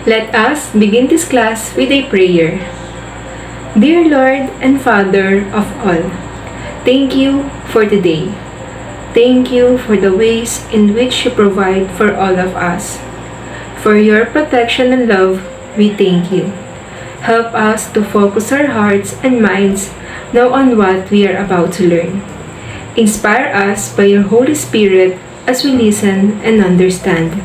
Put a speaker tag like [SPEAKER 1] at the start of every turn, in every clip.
[SPEAKER 1] Let us begin this class with a prayer. Dear Lord and Father of all, thank you for today. Thank you for the ways in which you provide for all of us. For your protection and love, we thank you. Help us to focus our hearts and minds now on what we are about to learn. Inspire us by your Holy Spirit as we listen and understand.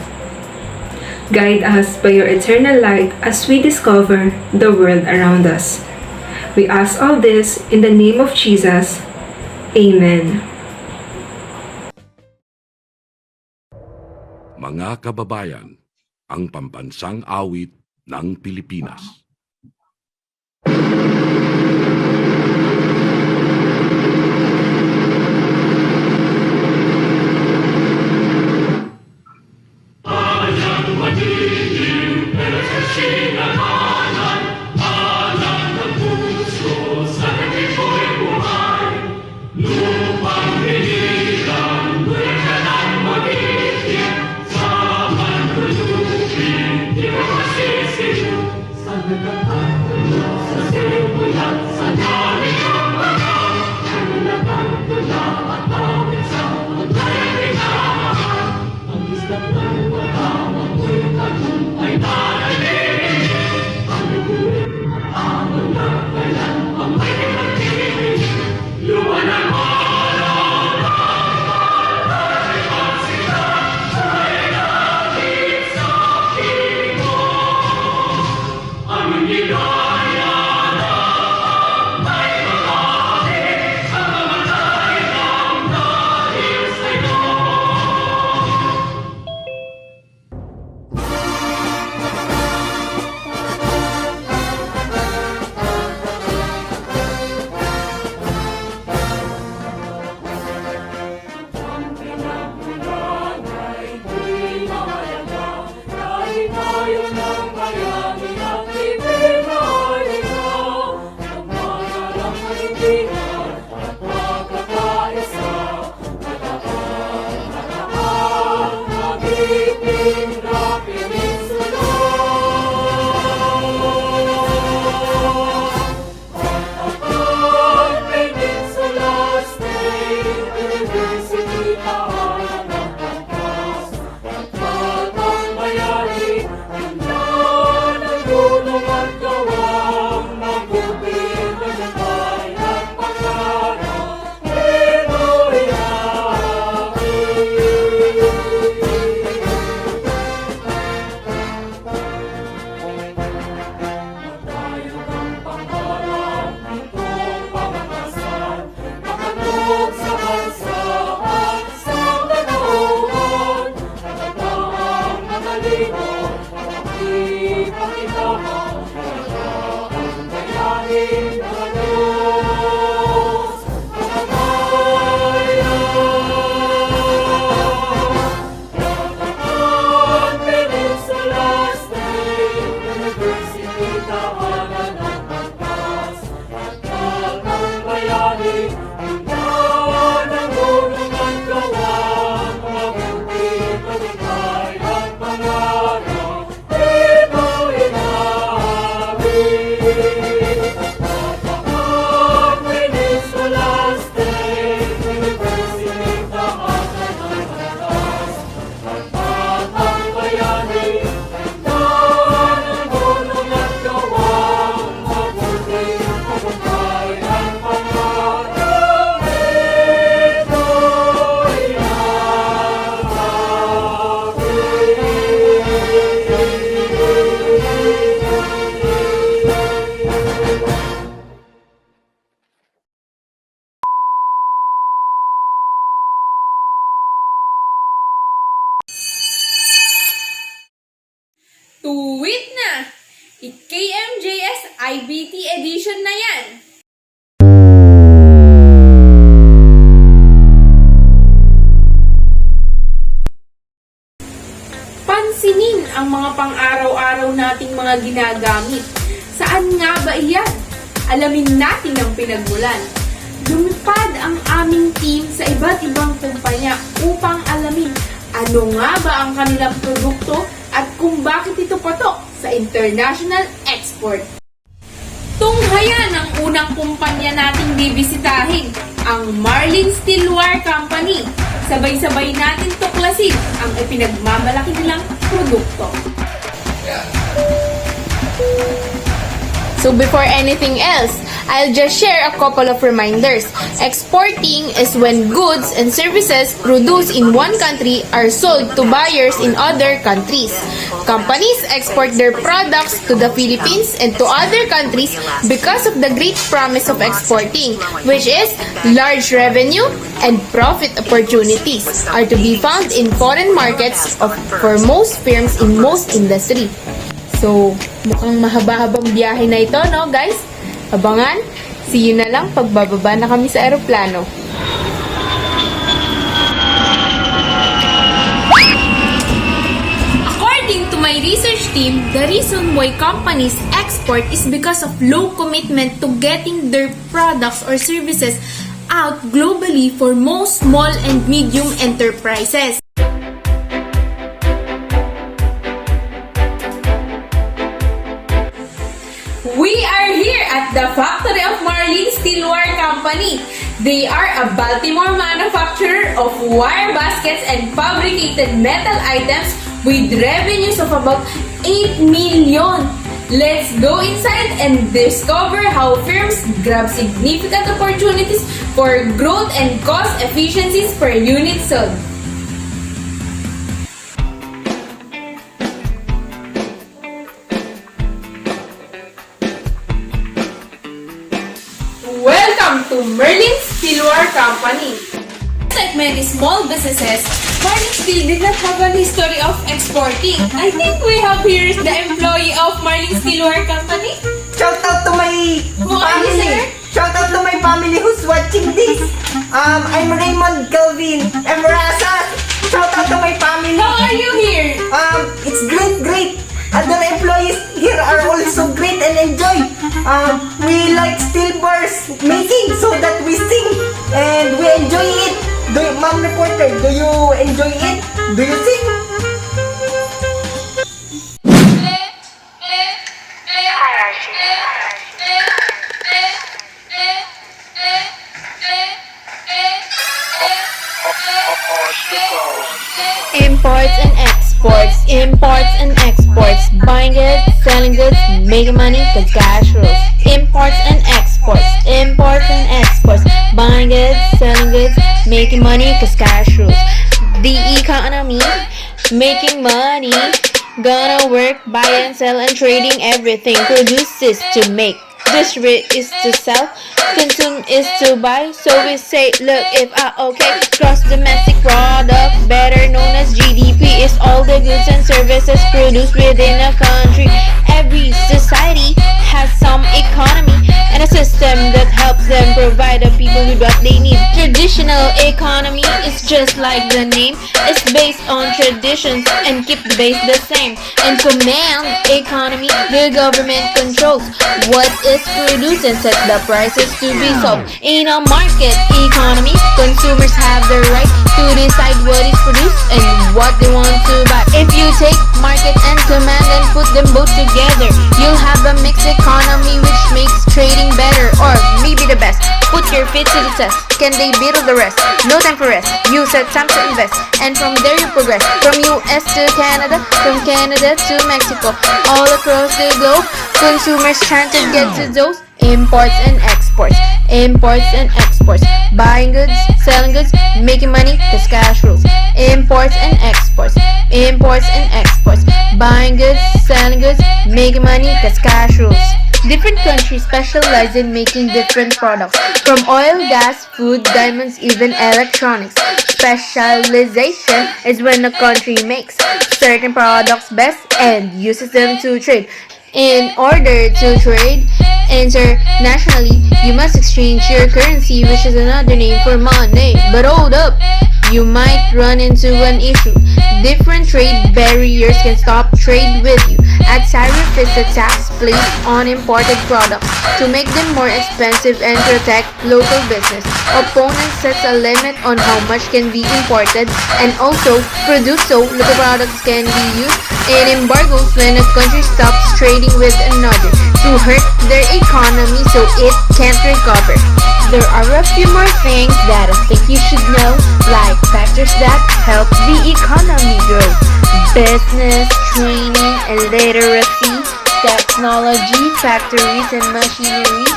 [SPEAKER 1] Guide us by your eternal light as we discover the world around us. We ask all this in the name of Jesus. Amen.
[SPEAKER 2] Mga kababayan, ang pambansang awit ng Pilipinas.
[SPEAKER 3] Tuwid na! i-KMJS IBT edition na yan! Pansinin ang mga pang-araw-araw nating mga ginagamit. Saan nga ba iyan? Alamin natin ang pinagmulan. Lumipad ang aming team sa iba't ibang kumpanya upang alamin ano nga ba ang kanilang produkto at kung bakit ito patok sa international export. Tunghayan ang unang kumpanya nating bibisitahin, ang Marlin Steelware Company. Sabay-sabay natin tuklasin ang ipinagmamalaki nilang produkto. So before anything else, I'll just share a couple of reminders. Exporting is when goods and services produced in one country are sold to buyers in other countries. Companies export their products to the Philippines and to other countries because of the great promise of exporting, which is large revenue and profit opportunities are to be found in foreign markets for most firms in most industry. So, mukhang mahaba-habang biyahe na ito, no guys? Abangan, see you na lang pagbababa na kami sa eroplano. According to my research team, the reason why companies export is because of low commitment to getting their products or services out globally for most small and medium enterprises. We are here at the factory of Marlin Steelware Company. They are a Baltimore manufacturer of wire baskets and fabricated metal items with revenues of about 8 million. Let's go inside and discover how firms grab significant opportunities for growth and cost efficiencies per unit sold. Welcome to Marlin Steelware Company. Like many small businesses, Marlin Steel did not have a history of exporting. I think we have here the employee of Marlin Steelware Company.
[SPEAKER 4] Shout out to my family. Shout out to my family who's watching this. I'm Raymond Calvin Arazas. Shout out to my family.
[SPEAKER 3] How are you here?
[SPEAKER 4] It's great. Other employees here are also great and enjoy. We like steel bars making so that we sing and we enjoy it. Ma'am reporter, do you enjoy it? Do you sing?
[SPEAKER 5] Imports and exports, buying goods, selling goods, making money, cause cash rules. Imports and exports, buying goods, selling goods, making money, cause cash rules. The economy, making money, gonna work, buy and sell and trading everything, produces to make. Distribute is to sell, consume is to buy, so we say, look if okay. Gross domestic product, better known as GDP, is all the goods and services produced within a country. Every society has some economy and a system that helps them provide the people with what they need. Traditional economy is just like the name, it's based on traditions and keep the base the same. And command economy, the government controls what is produced and sets the prices to be sold. In a market economy, consumers have the right to decide what is produced and what they want to buy. If you take market and command and put them both together, you'll have a mixed economy which makes trading better or maybe the best. Put your feet to the test. Can they beat all the rest? No time for rest. You set time to invest, and from there you progress. From US to Canada, from Canada to Mexico, all across the globe, consumers trying to get to those imports and exports. Imports and exports, buying goods, selling goods, making money, cause cash rules. Imports and exports, buying goods, selling goods, making money, cause cash rules. Different countries specialize in making different products, from oil, gas, food, diamonds, even electronics. Specialization is when a country makes certain products best and uses them to trade. In order to trade internationally, you must exchange your currency, which is another name for money. But hold up, you might run into an issue. Different trade barriers can stop trade with you. At tariff is a tax placed on imported products to make them more expensive and protect local business. Opponent sets a limit on how much can be imported and also produced so local products can be used in embargoes when a country stops trading with another to hurt their economy so it can't recover. There are a few more things that I think you should know, like factors that help the economy grow. Business, training, and literacy, technology, factories, and machinery.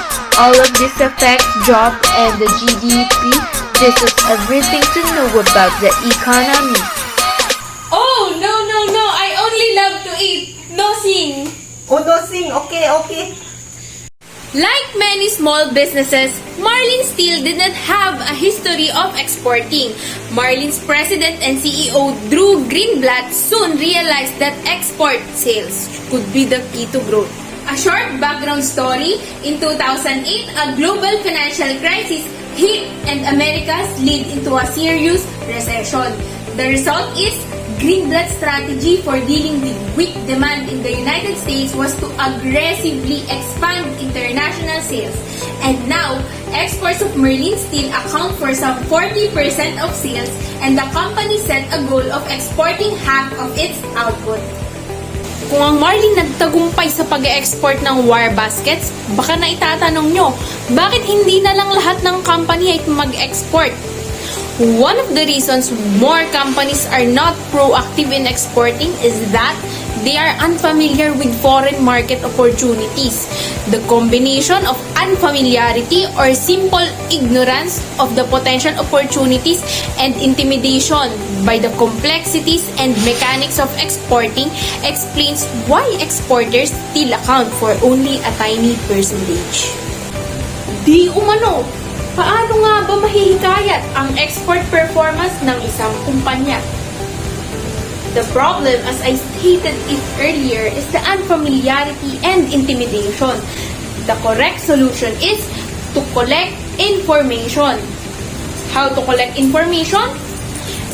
[SPEAKER 5] All of this affects job and the GDP. This is everything to know about the economy.
[SPEAKER 3] Oh, no, I only love to eat. No sing.
[SPEAKER 4] Oh, no sing. Okay.
[SPEAKER 3] Like many small businesses, Marlin Steel did not have a history of exporting. Marlin's president and CEO Drew Greenblatt soon realized that export sales could be the key to growth. A short background story, in 2008, a global financial crisis hit and Americas led into a serious recession. The result is Greenblatt's strategy for dealing with weak demand in the United States was to aggressively expand international sales. And now, exports of Marlin Steel account for some 40% of sales and the company set a goal of exporting half of its output. Kung ang Marlin nagtagumpay sa pag-export ng wire baskets, baka na itatanong nyo, bakit hindi na lang lahat ng company ay mag-export? One of the reasons more companies are not proactive in exporting is that they are unfamiliar with foreign market opportunities. The combination of unfamiliarity or simple ignorance of the potential opportunities and intimidation by the complexities and mechanics of exporting explains why exporters still account for only a tiny percentage. Di umano, paano nga ba mahihikayat ang export performance ng isang kumpanya? The problem, as I stated it earlier, is the unfamiliarity and intimidation. The correct solution is to collect information. How to collect information?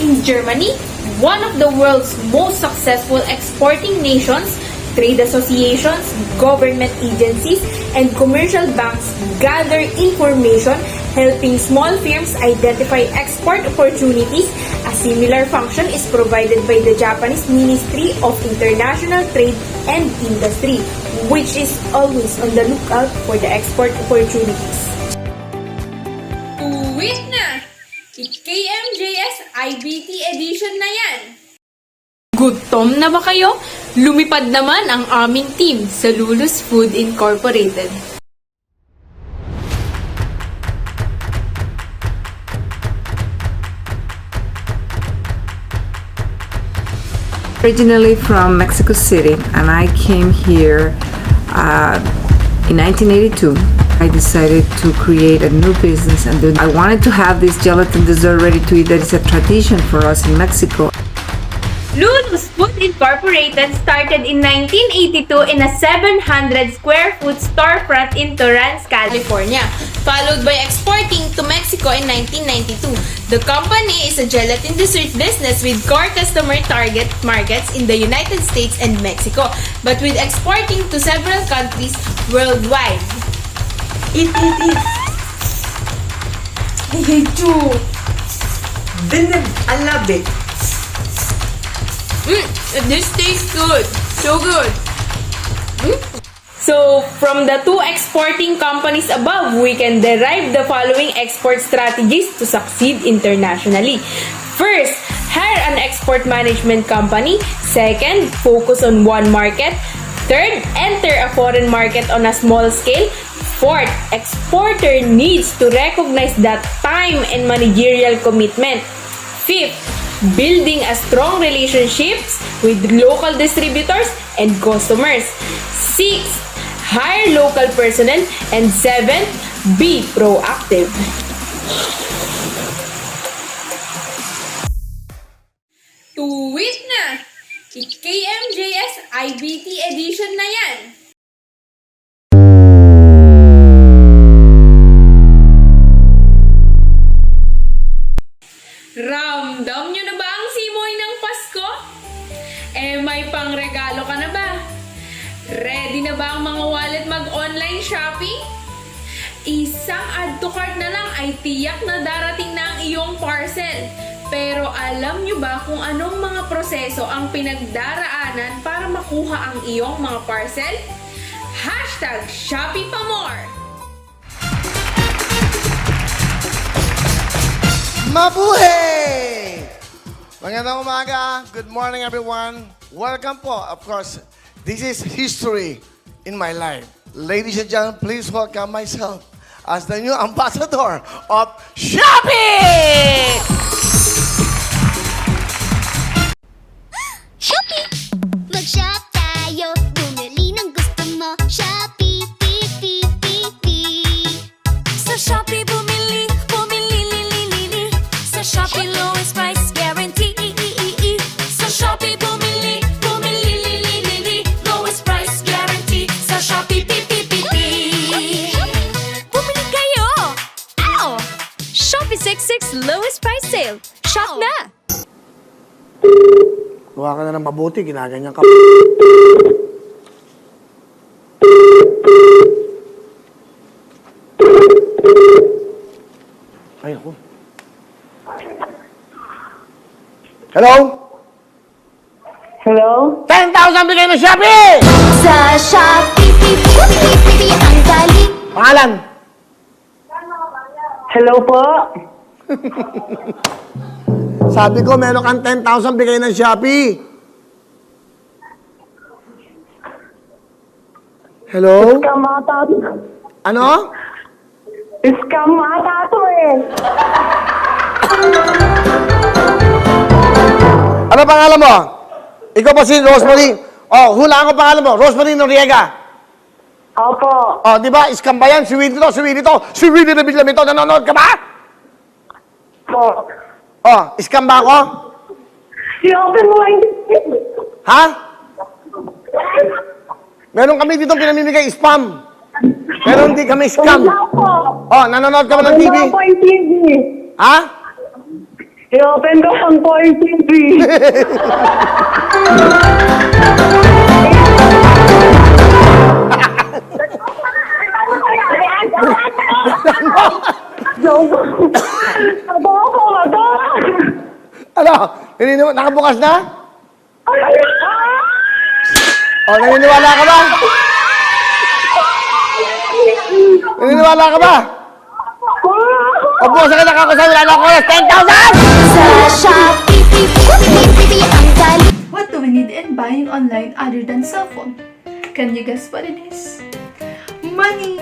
[SPEAKER 3] In Germany, one of the world's most successful exporting nations, trade associations, government agencies, and commercial banks gather information helping small firms identify export opportunities. A similar function is provided by the Japanese Ministry of International Trade and Industry, which is always on the lookout for the export opportunities. Uwit na! i-KMJS IBT edition na yan! Gutom na ba kayo? Lumipad naman ang aming team sa Lulu's Food Incorporated.
[SPEAKER 6] Originally from Mexico City, and I came here in 1982. I decided to create a new business, and I wanted to have this gelatin dessert ready to eat that is a tradition for us in Mexico.
[SPEAKER 1] Lulu's Food Incorporated started in 1982 in a 700 square foot storefront in Torrance,
[SPEAKER 3] California, followed by exporting to Mexico in 1992. The company is a gelatin dessert business with core customer target markets in the United States and Mexico, but with exporting to several countries worldwide.
[SPEAKER 4] Eat.
[SPEAKER 3] I hate you!
[SPEAKER 4] I love it.
[SPEAKER 3] This tastes good. So good. So, from the two exporting companies above, we can derive the following export strategies to succeed internationally. First, hire an export management company. Second, focus on one market. Third, enter a foreign market on a small scale. Fourth, exporter needs to recognize that time and managerial commitment. Fifth, building a strong relationships with local distributors and customers. Sixth, hire local personnel. And seventh, be proactive. Tuwit na! i-KMJS IBT edition na yan! Ramdam nyo na ba ang simoy ng Pasko? Eh, may pangregalo ka na ba? Shopee? Isang add to cart na lang ay tiyak na darating na ang iyong parcel. Pero alam nyo ba kung anong mga proseso ang pinagdaraanan para makuha ang iyong mga parcel? Hashtag Shopee pa more!
[SPEAKER 7] Mabuhay! Magandang umaga. Good morning, everyone. Welcome po. Of course, this is history in my life. Ladies and gentlemen, please welcome myself as the new ambassador of Shopee!
[SPEAKER 8] Shopee! Mag-shop tayo, bumili ng gusto mo. Shopee, Sa Shopee bumili, bumili. Sa Shopee lowest price guarantee. Sa Shopee bumili, bumili. Lowest price guarantee. Sa Shopee, Bumili kayo! Ow! Shopee 66 lowest price sale. Shop na!
[SPEAKER 7] Gawa ka na ng mabuti, ginaganyan ka. Ay, ako. Hello?
[SPEAKER 9] Hello?
[SPEAKER 7] 10,000 bigay ng Shopee!
[SPEAKER 8] Sa Shopee, ang galing.
[SPEAKER 7] Pangalan?
[SPEAKER 9] Hello po?
[SPEAKER 7] Sabi ko, meron kang 10,000 bigay ng Shopee. Hello?
[SPEAKER 9] Scam ata to.
[SPEAKER 7] Ano?
[SPEAKER 9] Scam ata to eh.
[SPEAKER 7] Ano pangalan mo? Ikaw ba si Rosemary? Oh, hulaan ko pangalan mo. Rosemary Noriega.
[SPEAKER 9] Opo.
[SPEAKER 7] Oh, di ba? Scam ba yan? Si Winnie to. Si Winnie na bigla nito. Nanonood ka ba?
[SPEAKER 9] Po.
[SPEAKER 7] Oh, scam ba ako?
[SPEAKER 9] I-open mo lang.
[SPEAKER 7] Ha? Meron kami dito pinamimigay spam. Pero hindi kami scam.
[SPEAKER 9] Wala po.
[SPEAKER 7] Oh, nanonood ka ba ng TV?
[SPEAKER 9] Wala po yung TV.
[SPEAKER 7] Ha?
[SPEAKER 9] I-open ko lang po yung TV. Joke. Aba ako, aba.
[SPEAKER 7] Ano? Nakabukas na? Oh, naniniwala ka ba? Naniniwala ka ba? O bukas ka nakakusay, wala na ako oras. 10,000!
[SPEAKER 8] Sa Shopee, ang galing.
[SPEAKER 1] What do we need in buying online other than cell phone? Can you guess what it is? Money!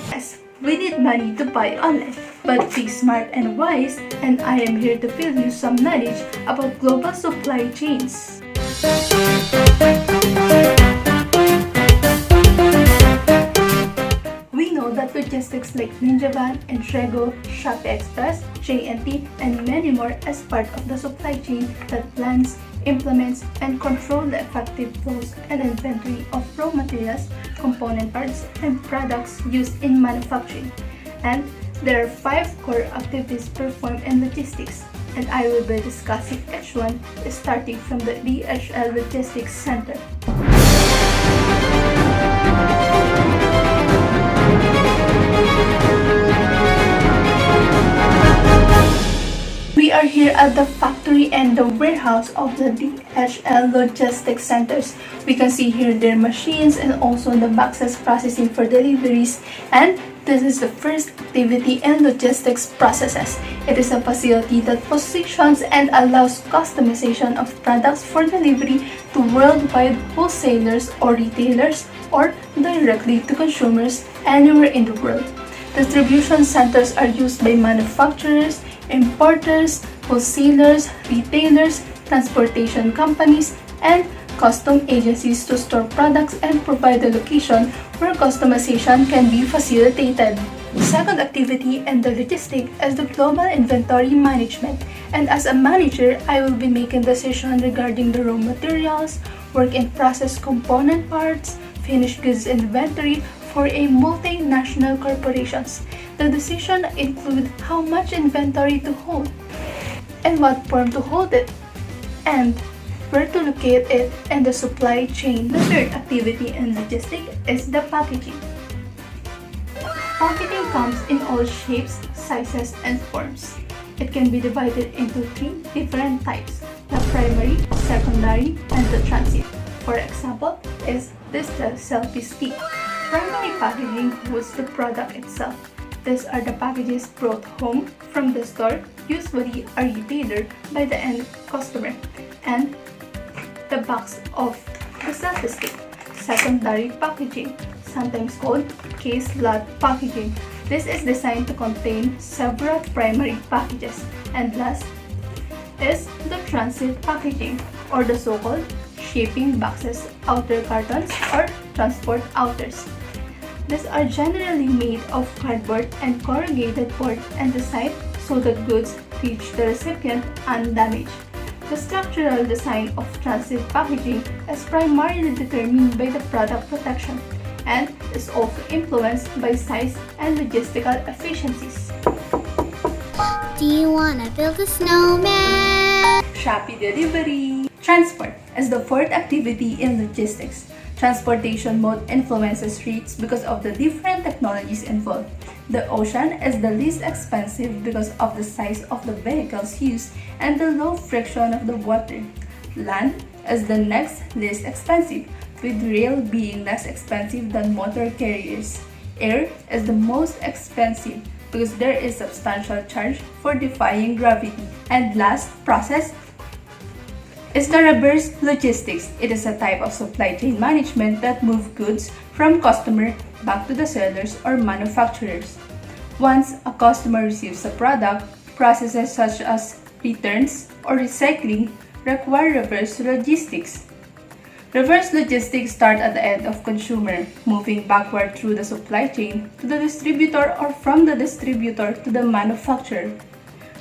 [SPEAKER 1] Yes, we need money to buy online, but be smart and wise, and I am here to fill you some knowledge about global supply chains. We know that logistics like Ninjavan, Entrego, Shopee Express, J&T, and many more as part of the supply chain that plans, implements, and control the effective flows and inventory of raw materials, component parts, and products used in manufacturing. And there are 5 core activities performed in logistics, and I will be discussing each one starting from the DHL Logistics Center. We are here at the factory and the warehouse of the DHL Logistics Centers. We can see here their machines and also the boxes processing for deliveries, and this is the first activity in logistics processes. It is a facility that positions and allows customization of products for delivery to worldwide wholesalers or retailers or directly to consumers anywhere in the world. Distribution centers are used by manufacturers, importers, wholesalers, retailers, transportation companies, and custom agencies to store products and provide a location where customization can be facilitated. The second activity in the logistics is the global inventory management, and as a manager, I will be making decisions regarding the raw materials, work in process component parts, finished goods inventory
[SPEAKER 10] for a multinational corporations. The decision include how much inventory to hold, and what form to hold it, and where to locate it in the supply chain. The third activity in logistics is the packaging. Packaging comes in all shapes, sizes, and forms. It can be divided into three different types: the primary, secondary, and the transit. For example, is this the selfie stick. Primary packaging holds the product itself. These are the packages brought home from the store, usually a retailer, by the end customer, and the box of the selfie stick. Secondary packaging, sometimes called case lot packaging. This is designed to contain several primary packages. And last is the transit packaging, or the so-called shipping boxes, outer cartons, or transport outers. These are generally made of cardboard and corrugated board and designed so that goods reach the recipient undamaged. The structural design of transit packaging is primarily determined by the product protection and is also influenced by size and logistical efficiencies.
[SPEAKER 11] Do you wanna build a snowman?
[SPEAKER 10] Shopee delivery. Transport is the fourth activity in logistics. Transportation mode influences rates because of the different technologies involved. The ocean is the least expensive because of the size of the vehicles used and the low friction of the water. Land is the next least expensive, with rail being less expensive than motor carriers. Air is the most expensive because there is substantial charge for defying gravity. And last, process is the reverse logistics. It is a type of supply chain management that moves goods from customer back to the sellers or manufacturers. Once a customer receives a product, processes such as returns or recycling require reverse logistics. Reverse logistics start at the end of consumer, moving backward through the supply chain to the distributor or from the distributor to the manufacturer.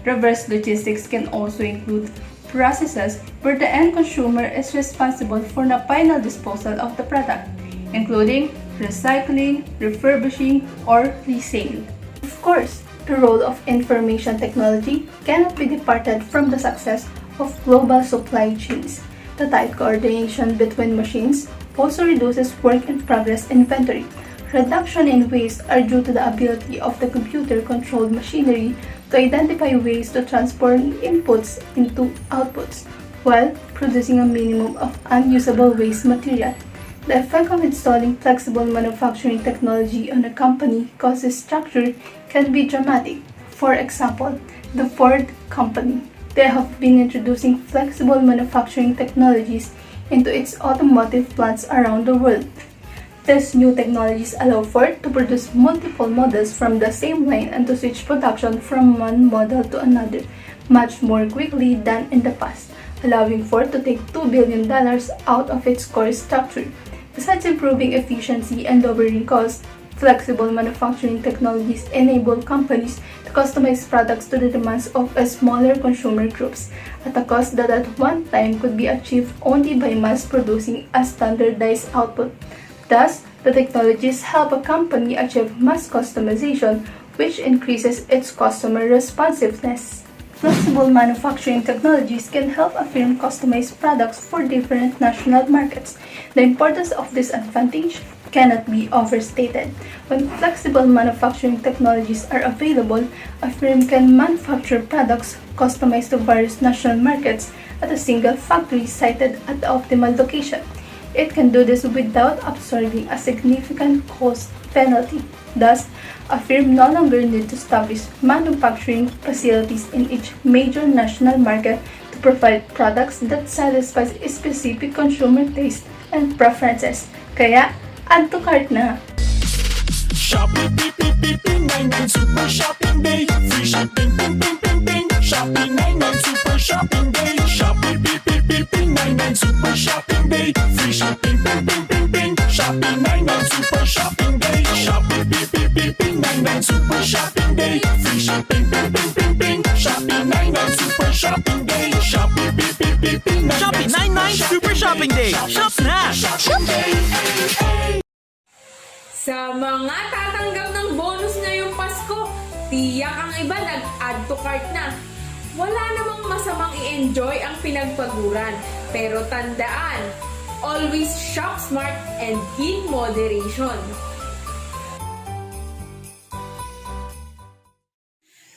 [SPEAKER 10] Reverse logistics can also include processes where the end consumer is responsible for the final disposal of the product, including recycling, refurbishing, or resale. Of course, the role of information technology cannot be departed from the success of global supply chains. The tight coordination between machines also reduces work-in-progress inventory. Reduction in waste are due to the ability of the computer-controlled machinery to identify ways to transform inputs into outputs, while producing a minimum of unusable waste material. The effect of installing flexible manufacturing technology on a company cost structure can be dramatic. For example, the Ford Company. They have been introducing flexible manufacturing technologies into its automotive plants around the world. These new technologies allow Ford to produce multiple models from the same line and to switch production from one model to another much more quickly than in the past, allowing Ford to take $2 billion out of its core structure. Besides improving efficiency and lowering costs, flexible manufacturing technologies enable companies to customize products to the demands of a smaller consumer groups at a cost that at one time could be achieved only by mass-producing a standardized output. Thus, the technologies help a company achieve mass customization, which increases its customer responsiveness. Flexible manufacturing technologies can help a firm customize products for different national markets. The importance of this advantage cannot be overstated. When flexible manufacturing technologies are available, a firm can manufacture products customized to various national markets at a single factory sited at the optimal location. It can do this without absorbing a significant cost penalty. Thus, a firm no longer needs to establish manufacturing facilities in each major national market to provide products that satisfy specific consumer taste and preferences. Kaya, add to cart na!
[SPEAKER 12] Shopee, beep, beep, beep, beep, 99 Super Shopping Day. Free shopping, ping, ping, ping, ping. Shopee 99 Super Shopping Day. Shopee, beep, beep, beep, beep, 99 Super Shopping Day. Free shopping, ping, ping, ping, ping. Shopee 99 Super Shopping Day. Shopee, beep, beep, beep, beep, 99 Super Shopping Day. Free shopping, ping, ping, ping, ping. Shopee 99 Super Shopping Day. Shopee, beep, beep, beep, beep, 99
[SPEAKER 13] Shopee 99 Super Shopping Day. Shop na!
[SPEAKER 12] Shopping Day.
[SPEAKER 3] Sa mga tatanggap ng bonus ngayong Pasko, tiyak ang iba nag-add to cart na. Wala namang masamang i-enjoy ang pinagpaguran. Pero tandaan, always shop smart and in moderation.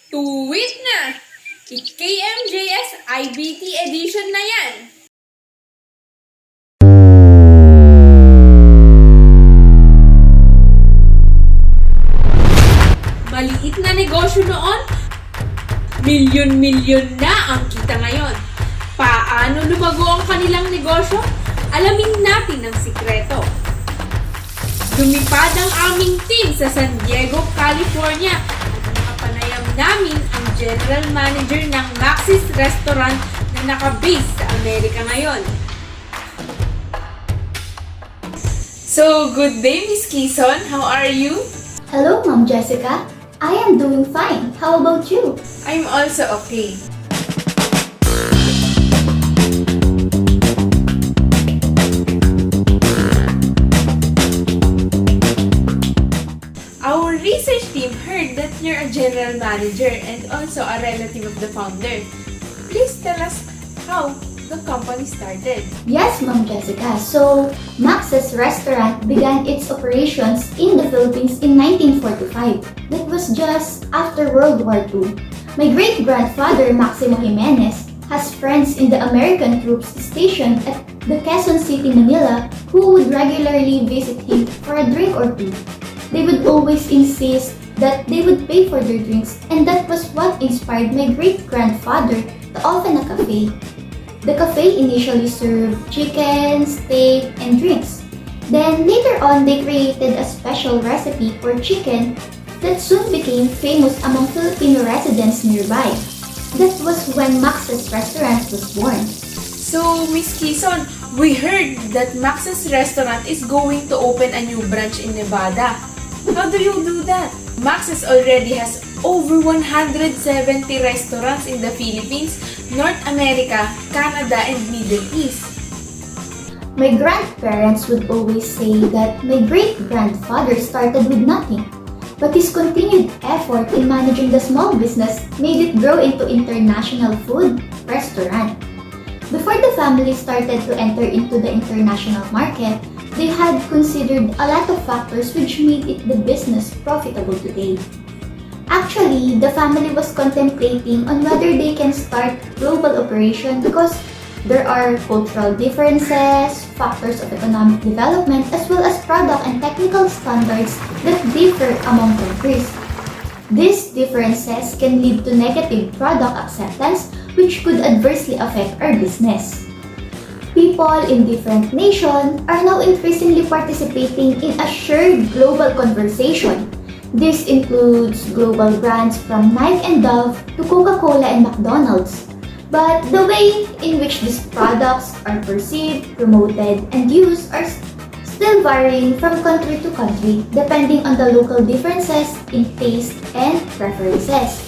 [SPEAKER 3] Tuwid na! i-KMJS IBT edition na yan! Maliit na negosyo noon, milyon-milyon na ang kita ngayon. Paano lumago ang kanilang negosyo? Alamin natin ang sikreto. Lumipad ang aming team sa San Diego, California at nakapanayam namin ang General Manager ng Max's Restaurant na nakabase sa Amerika ngayon. So, good day, Miss Quizon. How are you?
[SPEAKER 13] Hello, Ma'am Jessica. I am doing fine. How about you?
[SPEAKER 3] I'm also okay. Our research team heard that you're a general manager and also a relative of the founder. Please tell us how the company started.
[SPEAKER 13] Yes, Ma'am Jessica. So, Max's Restaurant began its operations in the Philippines in 1945. That was just after World War II. My great-grandfather, Maximo Jimenez, has friends in the American troops stationed at the Quezon City, Manila, who would regularly visit him for a drink or two. They would always insist that they would pay for their drinks, and that was what inspired my great-grandfather to open a cafe. The cafe initially served chicken, steak, and drinks. Then later on, they created a special recipe for chicken that soon became famous among Filipino residents nearby. That was when Max's Restaurant was born.
[SPEAKER 3] So, Miss Quizon, we heard that Max's Restaurant is going to open a new branch in Nevada. How do you do that? Max's already has over 170 restaurants in the Philippines, North America, Canada, and Middle East.
[SPEAKER 13] My grandparents would always say that my great-grandfather started with nothing, but his continued effort in managing the small business made it grow into international food restaurant. Before the family started to enter into the international market, they had considered a lot of factors which made it the business profitable today. Actually, the family was contemplating on whether they can start global operation because there are cultural differences, factors of economic development, as well as product and technical standards that differ among countries. These differences can lead to negative product acceptance, which could adversely affect our business. People in different nations are now increasingly participating in a shared global conversation. This includes global brands from Nike and Dove to Coca-Cola and McDonald's. But the way in which these products are perceived, promoted, and used are still varying from country to country depending on the local differences in taste and preferences.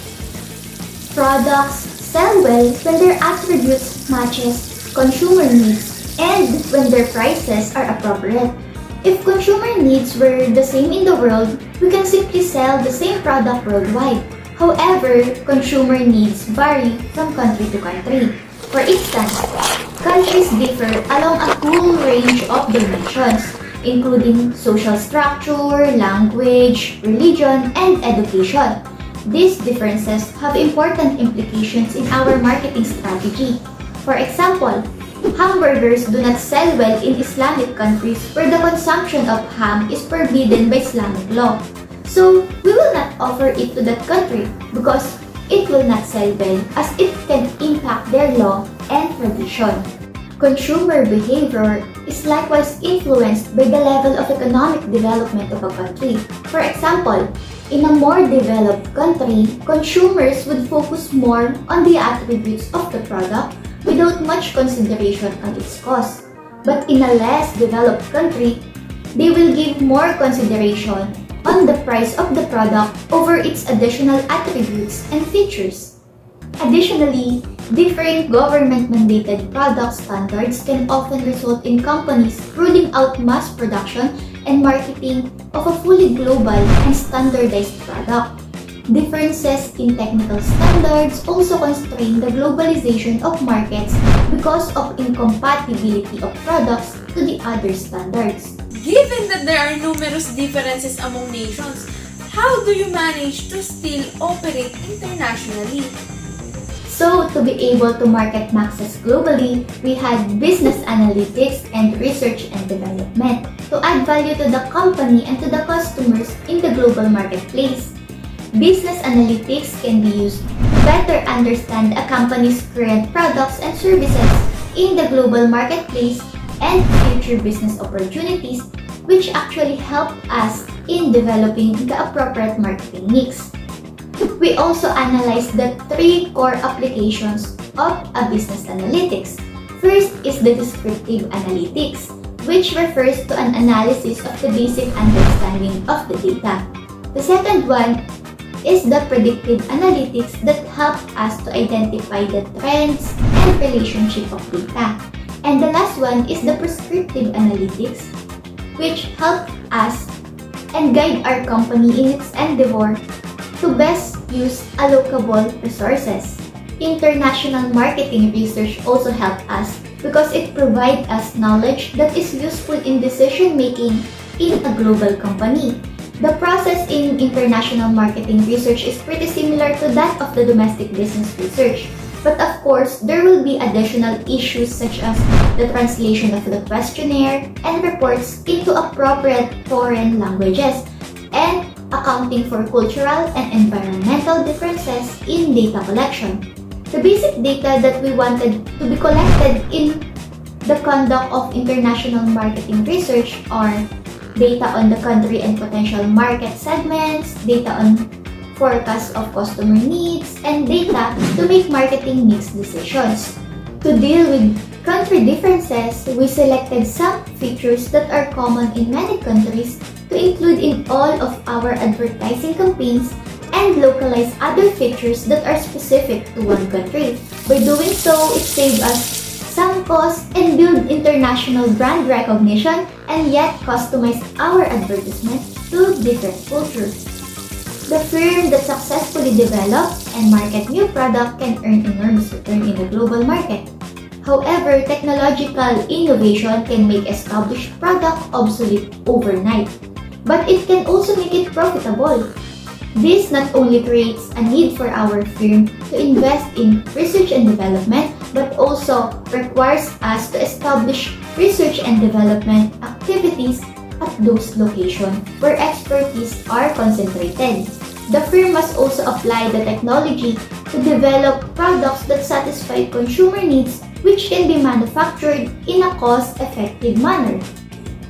[SPEAKER 13] Products sell well when their attributes matches consumer needs and when their prices are appropriate. If consumer needs were the same in the world, we can simply sell the same product worldwide. However, consumer needs vary from country to country. For instance, countries differ along a whole range of dimensions, including social structure, language, religion, and education. These differences have important implications in our marketing strategy. For example, hamburgers do not sell well in Islamic countries where the consumption of ham is forbidden by Islamic law. So, we will not offer it to that country because it will not sell well as it can impact their law and tradition. Consumer behavior is likewise influenced by the level of economic development of a country. For example, in a more developed country, consumers would focus more on the attributes of the product without much consideration on its cost. But in a less developed country, they will give more consideration on the price of the product over its additional attributes and features. Additionally, differing government-mandated product standards can often result in companies ruling out mass production and marketing of a fully global and standardized product. Differences in technical standards also constrain the globalization of markets because of incompatibility of products to the other standards.
[SPEAKER 3] Given that there are numerous differences among nations, how do you manage to still operate internationally?
[SPEAKER 13] So, to be able to market Maxes globally, we had business analytics and research and development to add value to the company and to the customers in the global marketplace. Business analytics can be used to better understand a company's current products and services in the global marketplace and future business opportunities, which actually help us in developing the appropriate marketing mix. We also analyze the 3 core applications of a business analytics. First is the descriptive analytics, which refers to an analysis of the basic understanding of the data. The second one is the predictive analytics that help us to identify the trends and relationship of data. And the last one is the prescriptive analytics, which help us and guide our company in its endeavor to best use allocable resources. International marketing research also helps us because it provides us knowledge that is useful in decision making in a global company. The process in international marketing research is pretty similar to that of the domestic business research. But of course, there will be additional issues such as the translation of the questionnaire and reports into appropriate foreign languages and accounting for cultural and environmental differences in data collection. The basic data that we wanted to be collected in the conduct of international marketing research are data on the country and potential market segments, data on forecast of customer needs, and data to make marketing mix decisions. To deal with country differences, we selected some features that are common in many countries to include in all of our advertising campaigns and localize other features that are specific to one country. By doing so, it saved us some costs and build international brand recognition and yet customize our advertisement to different cultures. The firm that successfully develops and market new product can earn enormous return in the global market. However, technological innovation can make established product obsolete overnight, but it can also make it profitable. This not only creates a need for our firm to invest in research and development, but also requires us to establish research and development activities at those locations where expertise are concentrated. The firm must also apply the technology to develop products that satisfy consumer needs, which can be manufactured in a cost-effective manner.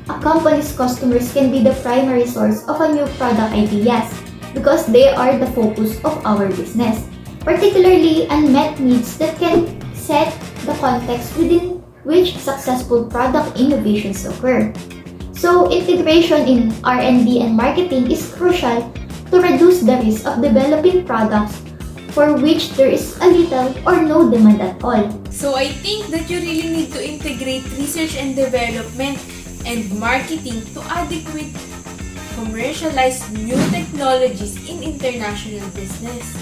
[SPEAKER 13] A company's customers can be the primary source of a new product ideas because they are the focus of our business, particularly unmet needs that can set the context within which successful product innovations occur. So, integration in R&D and marketing is crucial to reduce the risk of developing products for which there is a little or no demand at all.
[SPEAKER 3] So I think that you really need to integrate research and development and marketing to adequate commercialize new technologies in international business.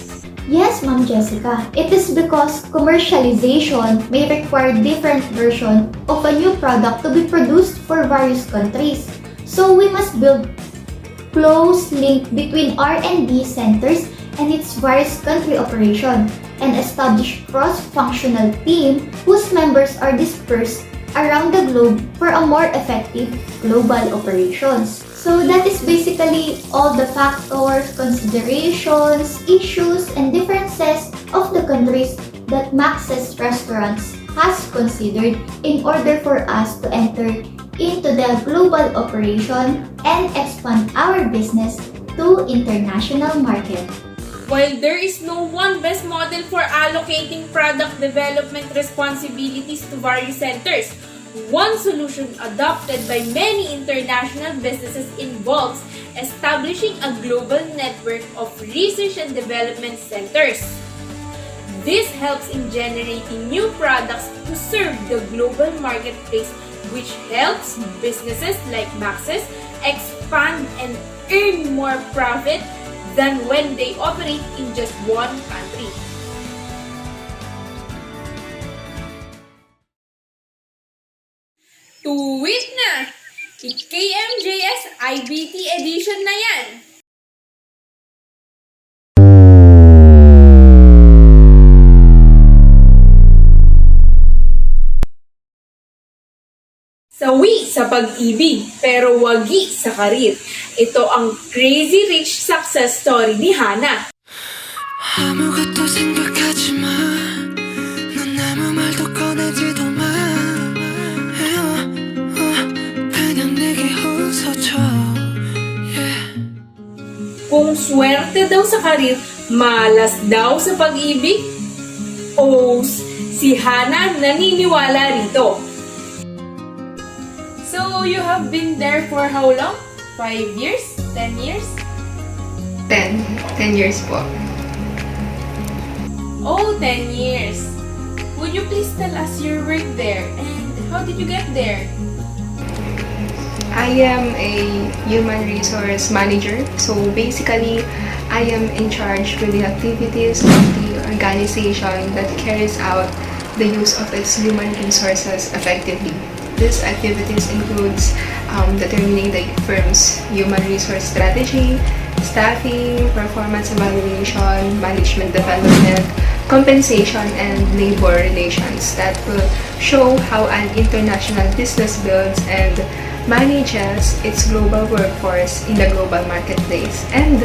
[SPEAKER 13] Yes, Ma'am Jessica. It is because commercialization may require different versions of a new product to be produced for various countries. So we must build close link between R&D centers and its various country operation and establish cross-functional team whose members are dispersed around the globe for a more effective global operations. So that is basically all the factors, considerations, issues, and differences of the countries that Max's Restaurants has considered in order for us to enter into the global operation and expand our business to international market.
[SPEAKER 3] While there is no one best model for allocating product development responsibilities to various centers, one solution adopted by many international businesses involves establishing a global network of research and development centers. This helps in generating new products to serve the global marketplace, which helps businesses like Max's expand and earn more profit than when they operate in just one country. Tuwid na! i-KMJS IBT edition na yan! Sawi sa pag-ibig, pero wagi sa karir. Ito ang crazy rich success story ni Hana.
[SPEAKER 12] 아무것도 생각하지 마. 넌 아무 말도 꺼내지도 마. 그냥 내게 웃어줘.
[SPEAKER 3] Kung swerte daw sa karir, malas daw sa pag-ibig? O si Hana naniniwala rito. So, you have been there for how long? 5 years? 10 years?
[SPEAKER 14] 10 years po.
[SPEAKER 3] Oh, 10 years. Would you please tell us your work there and how did you get there?
[SPEAKER 14] I am a human resource manager. So basically, I am in charge with the activities of the organization that carries out the use of its human resources effectively. These activities includes determining the firm's human resource strategy, staffing, performance evaluation, management development, compensation, and labor relations that will show how an international business builds and manages its global workforce in the global marketplace. And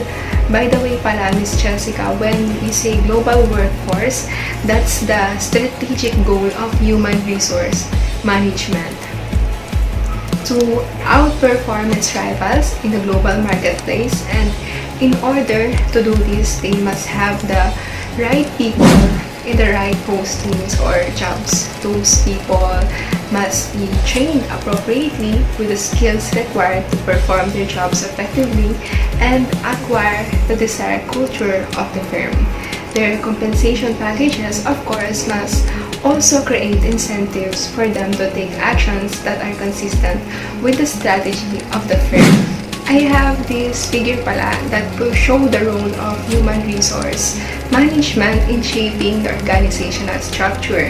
[SPEAKER 14] by the way pala, Miss Jessica, when we say global workforce, that's the strategic goal of human resource management. To outperform its rivals in the global marketplace, and in order to do this, they must have the right people in the right postings or jobs. Those people must be trained appropriately with the skills required to perform their jobs effectively and acquire the desired culture of the firm. Their compensation packages, of course, must also create incentives for them to take actions that are consistent with the strategy of the firm. I have this figure pala that will show the role of human resource management in shaping the organizational structure.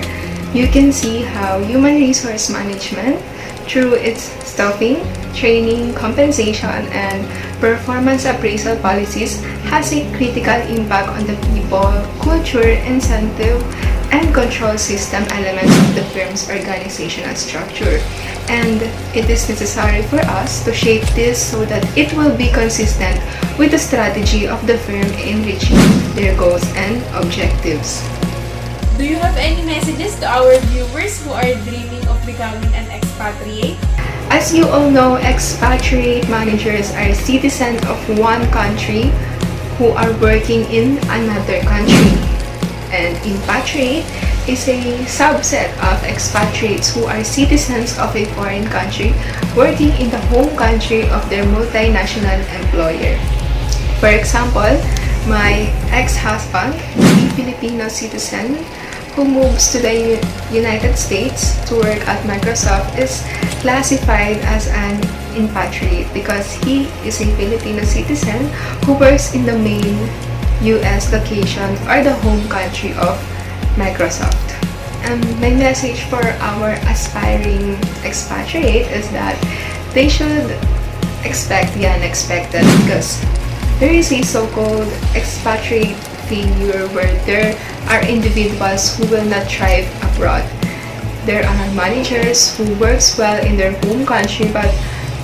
[SPEAKER 14] You can see how human resource management, through its staffing, training, compensation, and performance appraisal policies, has a critical impact on the people, culture, incentive, and control system elements of the firm's organizational structure. And it is necessary for us to shape this so that it will be consistent with the strategy of the firm in reaching their goals and objectives.
[SPEAKER 3] Do you have any messages to our viewers who are dreaming of becoming an expatriate?
[SPEAKER 14] As you all know, expatriate managers are citizens of one country who are working in another country. And impatriate is a subset of expatriates who are citizens of a foreign country working in the home country of their multinational employer. For example, my ex-husband, a Filipino citizen who moves to the United States to work at Microsoft, is classified as an impatriate because he is a Filipino citizen who works in the main US location or the home country of Microsoft. My message for our aspiring expatriate is that they should expect the unexpected, because there is a so-called expatriate failure where there are individuals who will not thrive abroad. There are managers who works well in their home country but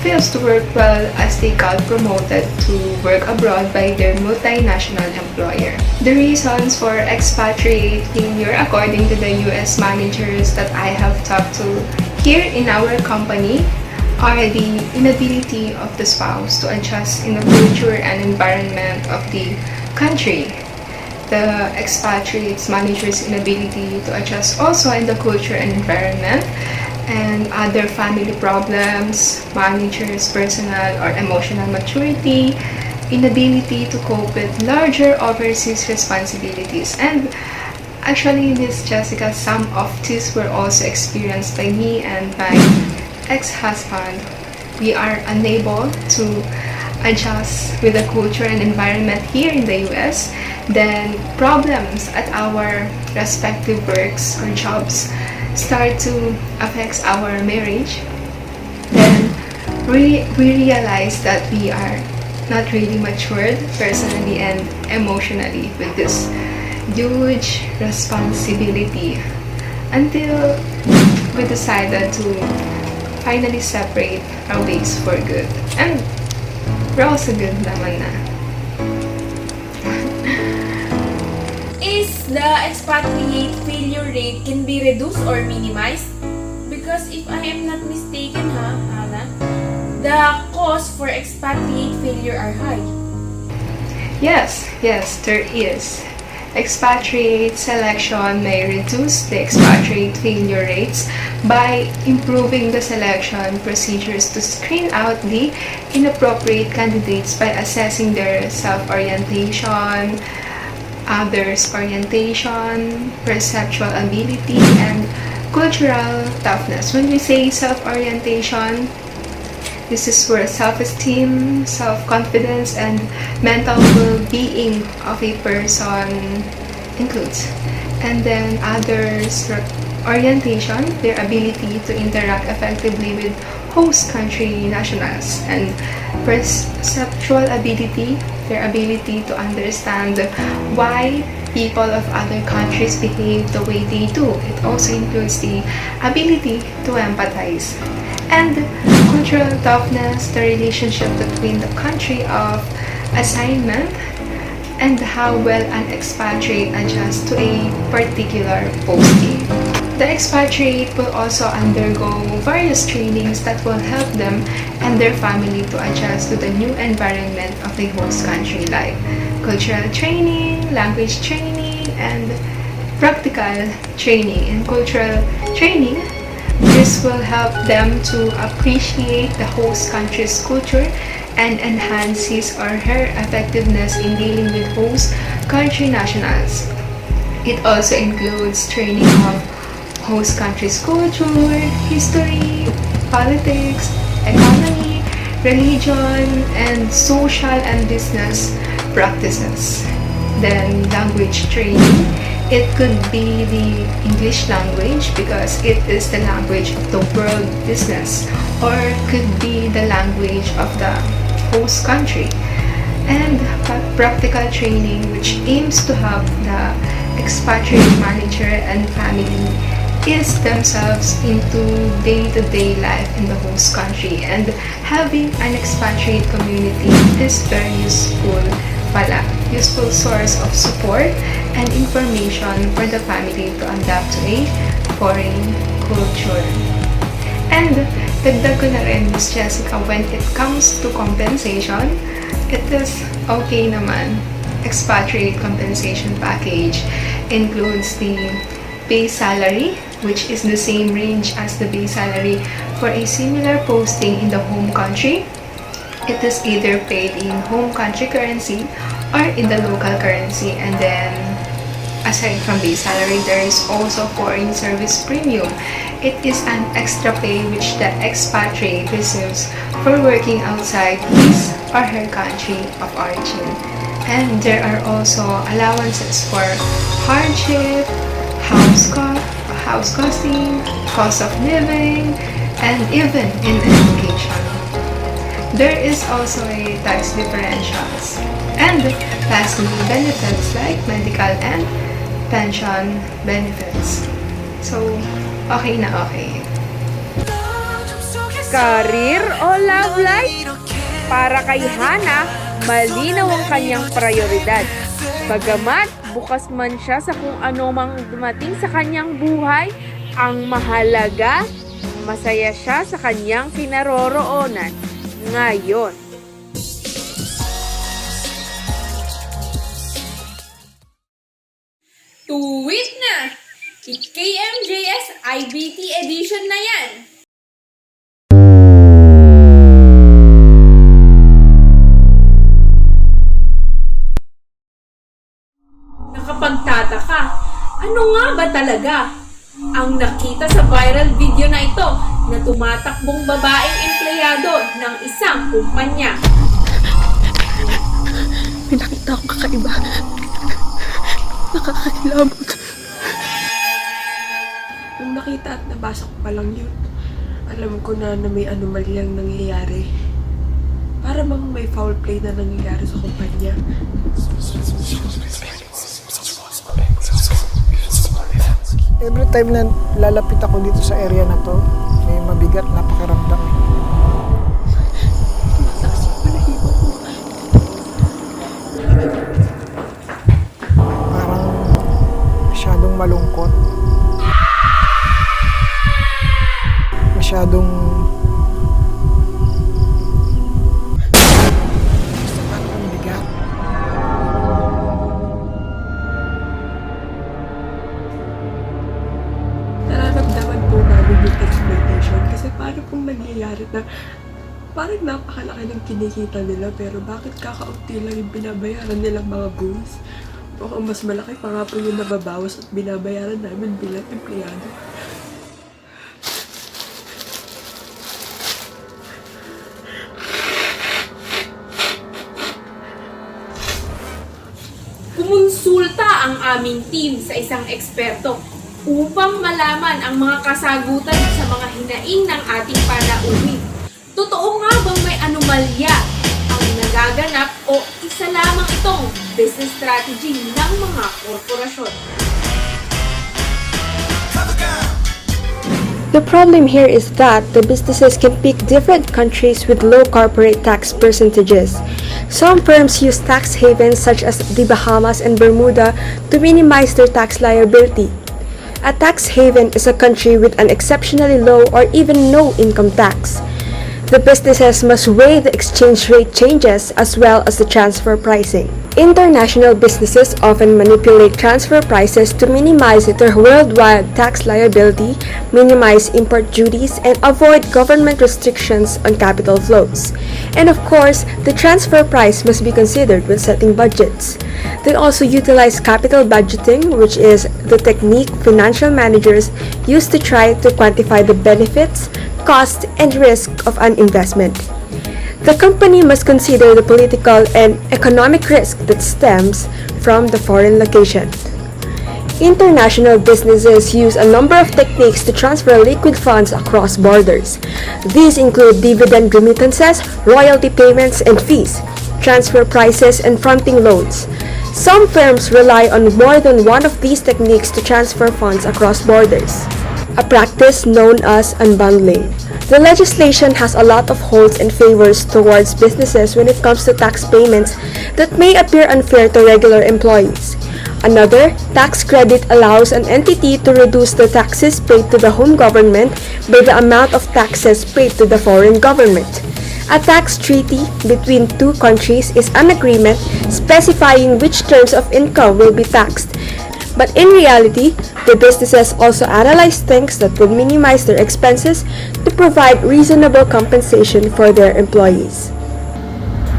[SPEAKER 14] fails to work well as they got promoted to work abroad by their multinational employer. The reasons for expatriate failure, according to the US managers that I have talked to here in our company, are the inability of the spouse to adjust in the culture and environment of the country. The expatriates managers' inability to adjust also in the culture and environment, and other family problems, managers' personal or emotional maturity, inability to cope with larger overseas responsibilities. And actually, Miss Jessica, some of these were also experienced by me and my ex-husband we are unable to adjust with the culture and environment here in the US, then problems at our respective works or jobs start to affect our marriage. Then we realize that we are not really matured personally and emotionally with this huge responsibility until we decided to finally separate our ways for good. And we're also good naman na.
[SPEAKER 3] Is the expatriate failure rate can be reduced or minimized? Because if I am not mistaken, Hannah, the costs for expatriate failure are high.
[SPEAKER 14] Yes, there is. Expatriate selection may reduce the expatriate failure rates by improving the selection procedures to screen out the inappropriate candidates by assessing their self-orientation, others' orientation, perceptual ability, and cultural toughness. When we say self-orientation, this is where self-esteem, self-confidence, and mental well-being of a person includes. And then others' orientation, their ability to interact effectively with host country nationals. And perceptual ability, their ability to understand why people of other countries behave the way they do. It also includes the ability to empathize. And cultural toughness, the relationship between the country of assignment and how well an expatriate adjusts to a particular posting. The expatriate will also undergo various trainings that will help them and their family to adjust to the new environment of the host country, like cultural training, language training, and practical training. In cultural training, this will help them to appreciate the host country's culture and enhance his or her effectiveness in dealing with host country nationals. It also includes training of host country's culture, history, politics, economy, religion, and social and business practices. Then language training. It could be the English language because it is the language of the world business, or could be the language of the host country. And practical training, which aims to help the expatriate manager and family ease themselves into day-to-day life in the host country. And having an expatriate community is very useful source of support and information for the family to adapt to a foreign culture. And dagdag ko na rin, Miss Jessica, when it comes to compensation, it is okay naman. Expatriate compensation package includes the base salary, which is the same range as the base salary for a similar posting in the home country. It is either paid in home country currency or in the local currency. And then aside from base salary, there is also foreign service premium. It is an extra pay which the expatriate receives for working outside his or her country of origin. And there are also allowances for hardship, house costing, cost of living, and even in education. There is also a tax differentials. And lastly, benefits like medical and pension benefits. So, okay na okay.
[SPEAKER 15] Career o love life? Para kay Hana, malinaw ang kanyang prioridad. Bagamat bukas man siya sa kung ano mang dumating sa kanyang buhay, ang mahalaga, masaya siya sa kanyang kinaroroonan ngayon.
[SPEAKER 3] Tuwit na! i-KMJS IBT edition na yan! Nakapagtataka, ano nga ba talaga ang nakita sa viral video na ito na tumatakbong babaeng empleyado ng isang kumpanya.
[SPEAKER 14] May nakita akong kakaiba. Nakakakilabot. Nung nakita at nabasa ko pa lang yun, alam ko na may anomalyang nangyayari. Para bang may foul play na nangyayari sa kumpanya.
[SPEAKER 16] Every time na lalapit ako dito sa area na to, may mabigat na pakiramdam. Parang masyadong malungkot. Masyadong bigat.
[SPEAKER 14] Nararamdaman po namin yung exploitation kasi parang kung nangyayari na parang napakalaki ng kinikita nila pero bakit kakaunti lang yung binabayaran nilang mga goons? O kung mas malaki pa nga po yung nababawas at binabayaran namin bilang empleyado.
[SPEAKER 3] Kumonsulta ang aming team sa isang eksperto upang malaman ang mga kasagutan sa mga hinaing ng ating panauhin. Totoo nga bang may anomalya ang nagaganap o isa lamang itong business strategy ng mga korporasyon?
[SPEAKER 17] The problem here is that the businesses can pick different countries with low corporate tax percentages. Some firms use tax havens such as the Bahamas and Bermuda to minimize their tax liability. A tax haven is a country with an exceptionally low or even no income tax. The businesses must weigh the exchange rate changes as well as the transfer pricing. International businesses often manipulate transfer prices to minimize their worldwide tax liability, minimize import duties, and avoid government restrictions on capital flows. And of course, the transfer price must be considered when setting budgets. They also utilize capital budgeting, which is the technique financial managers use to try to quantify the benefits, cost, and risk of an investment. The company must consider the political and economic risk that stems from the foreign location. International businesses use a number of techniques to transfer liquid funds across borders. These include dividend remittances, royalty payments and fees, transfer prices, and fronting loans. Some firms rely on more than one of these techniques to transfer funds across borders, a practice known as unbundling. The legislation has a lot of holds and favors towards businesses when it comes to tax payments that may appear unfair to regular employees. Another, tax credit allows an entity to reduce the taxes paid to the home government by the amount of taxes paid to the foreign government. A tax treaty between two countries is an agreement specifying which terms of income will be taxed. But in reality, the businesses also analyze things that will minimize their expenses to provide reasonable compensation for their employees.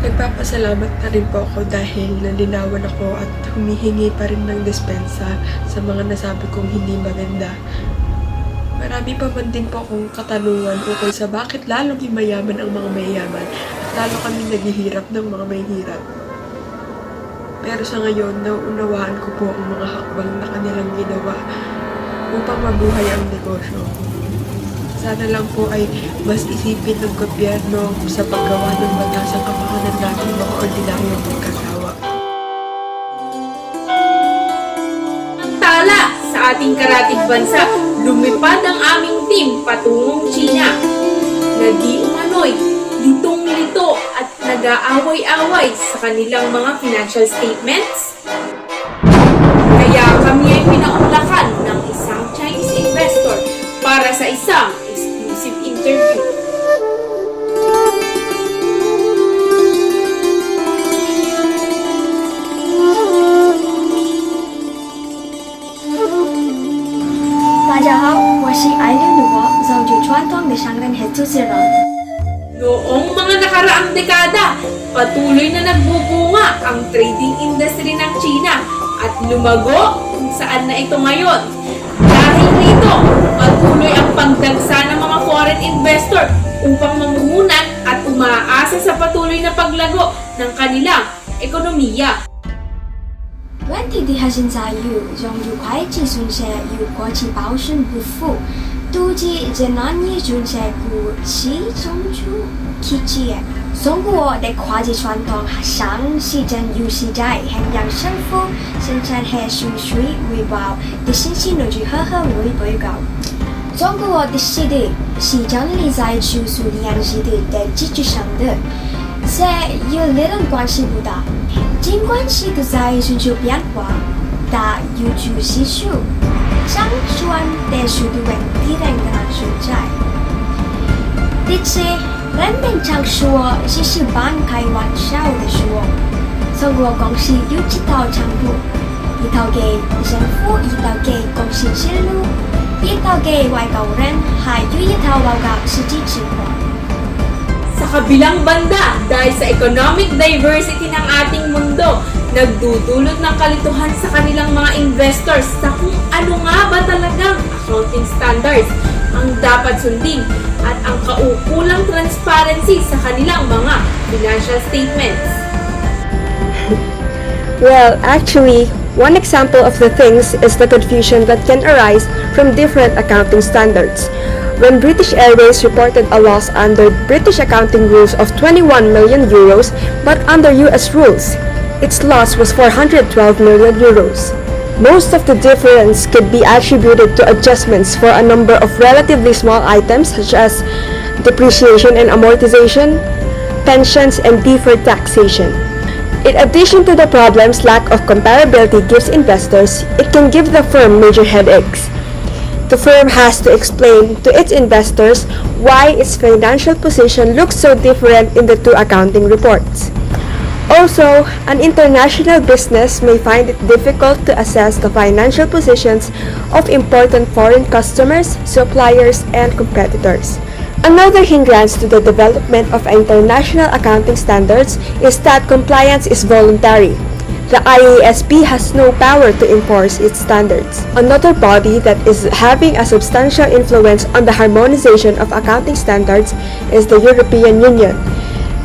[SPEAKER 14] Nagpapasalamat na rin po ako dahil nalinawan ako at humihingi pa rin ng dispensa sa mga nasabi kong hindi maganda. Marami pa man din po akong katanungan ukol sa bakit lalong mayaman ang mga mayayaman at lalo kami naghihirap ng mga mahihirap. Pero sa ngayon, nauunawaan ko po ang mga hakbang na kanilang ginawa upang mabuhay ang negosyo. Sana lang po ay mas isipin ng gobyerno sa paggawa ng batas ang kapakanan natin mga ordinaryong magkagawa.
[SPEAKER 3] Tala sa ating karatig bansa, lumipad ang aming team patungong China. Naging umano'y litong-lito at nag-aaway-away sa kanilang mga financial statements. Kaya kami ay pinaunlakan ng isang Chinese investor para sa isang exclusive interview. Noong mga nakaraang dekada, patuloy na nagbubunga ang trading industry ng China at lumago kung saan na ito ngayon. Dahil rito, patuloy ang pagdagsa ng mga foreign investor upang mamuhunan at umaasa sa patuloy na paglago ng kanilang ekonomiya.
[SPEAKER 18] 问题的核心在于融入会计准则与国际标准不符，导致这难以准则股其中出起解。中国的会计传统上是真有时在衡量政府生产和输出回报的信息能力很为被高。中国的实力是建立在技术粮食的基础上的，这与理论关系不大。尽管是个在寻求变化，但有助技术上传的速度问题仍然存在。的确，人们常说这是半开玩笑的说，中国公司有几套账簿，一套给政府，一套给公司记录，一套给外国人，还有一套报告实际情况。
[SPEAKER 3] Sa kabilang banda, dahil sa economic diversity ng ating mundo, nagdudulot ng kalituhan sa kanilang mga investors sa kung ano nga ba talagang accounting standards ang dapat sundin at ang kaukulang transparency sa kanilang mga financial statements.
[SPEAKER 17] Well, actually, one example of the things is the confusion that can arise from different accounting standards. When British Airways reported a loss under British accounting rules of 21 million euros, but under US rules, its loss was 412 million euros. Most of the difference could be attributed to adjustments for a number of relatively small items such as depreciation and amortization, pensions, and deferred taxation. In addition to the problems lack of comparability gives investors, it can give the firm major headaches. The firm has to explain to its investors why its financial position looks so different in the two accounting reports. Also, an international business may find it difficult to assess the financial positions of important foreign customers, suppliers, and competitors. Another hindrance to the development of international accounting standards is that compliance is voluntary. The IASB has no power to enforce its standards. Another body that is having a substantial influence on the harmonization of accounting standards is the European Union.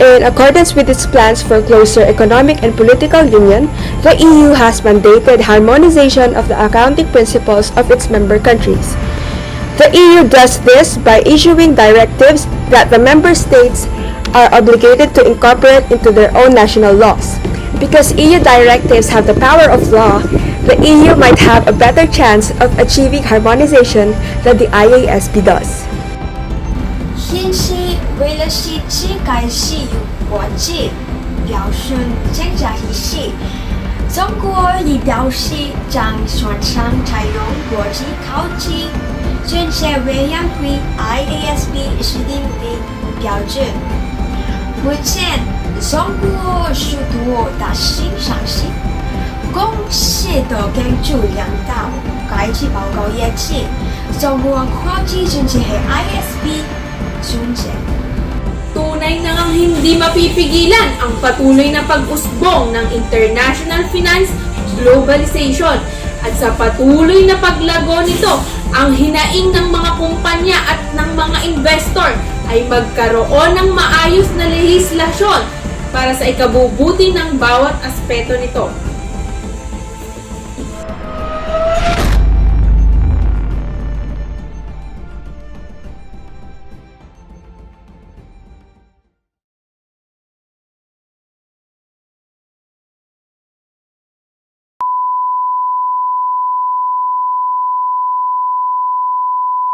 [SPEAKER 17] In accordance with its plans for closer economic and political union, the EU has mandated harmonization of the accounting principles of its member countries. The EU does this by issuing directives that the member states are obligated to incorporate into their own national laws. Because EU directives have the power of law, the EU might have a better chance of achieving harmonization than the IASB does.
[SPEAKER 18] 现时为了实质改善国际标准增加一些，中国已表示将宣传采用国际考级准则委员会 IASB 制定的标准。目前，中国许多大型上市公司都根据两道会计报告业绩，中国会计准则和 IASB 准则。
[SPEAKER 3] Tunay na ngang hindi mapipigilan ang patuloy na pag-usbong ng international finance globalization at sa patuloy na paglago nito, ang hinaing ng mga kumpanya at ng mga investor ay magkaroon ng maayos na lehislasyon para sa ikabubuti ng bawat aspeto nito.